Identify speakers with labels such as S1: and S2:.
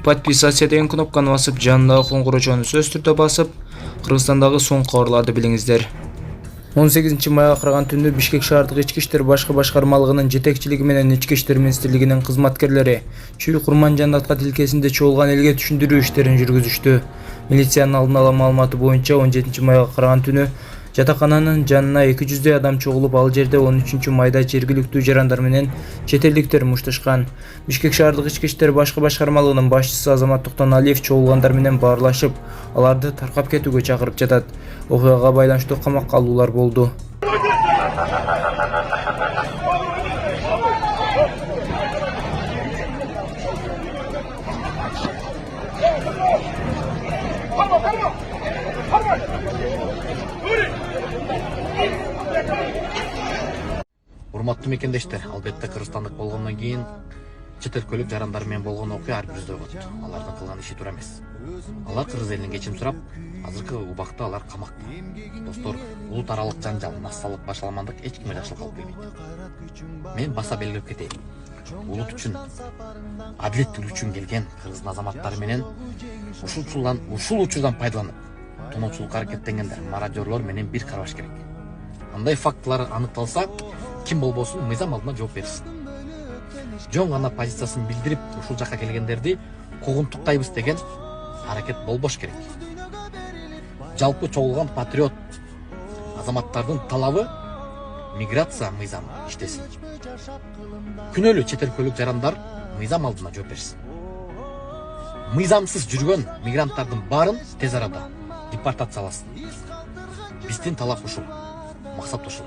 S1: Подписаться деген кнопканы басып, жанындагы коңгурочону сөз түрдө басып, Кыргызстандагы соңку кабарларды билиңиздер. 18 майга караган түндө Бишкек шаардык ички иштер башкы башкармалыгынын жетекчилиги менен ички иштер министрлигинин кызматкерлери Чүй Курман Жаннатка тилкесинде чогулган элге түшүндүрүү иштерин жүргүзүштү. Милициянын алдын ала маалыматы боюнча 17 майга караган түнү жатакананын жанына 200 адам чогулуп, ал жерде 13 майда жергиликтүү жарандар менен чет элдиктер мушташкан. Бишкек шаардык ички иштер башкы башкармалыгынын башчысы Азамат Токтоналиев чогулгандар менен баарлашып, аларды таркап кетүүгө чакырып жатат. Окуяга байланыштуу камакка алуулар болду.
S2: Урматтуу мекендештер, албетте кыргызстандык болгондон кийин чет өлкөлүк жарандар менен болгон окуя ар бирибизде болот. Алардын кылган иши туура эмес. Алар кыргыз элинен кечирим сурап, азыркы убакта алар камакта. Достор, улут аралык жанжал, массалык башаламандык эч кимге жакшылык алып келбейт. Мен баса белгилеп кетейин. Улут үчүн, адилет тилүү үчүн келген кыргыздын азаматтары менен ушул учурдан пайдаланып, тоноочулукка аракеттенгендер, мародёрлор менен бир караш керек. Андай фактылар аныкталса, ким болбосун мыйзам алдына жооп берсин. Жон гана позициясын билдирип, ушул жакка келгендерди куугунтуктайбыз деген аракет болбош керек. Жалпы чогулган патриот азаматтардын талабы миграция мыйзамы иштесин. Күнөөлүү чет өлкөлүк жарандар мыйзам алдына жооп берсин. Мыйзамсыз жүргөн мигранттардын баарын тез арада депортацияласын. Биздин талап ушул, максат ушул.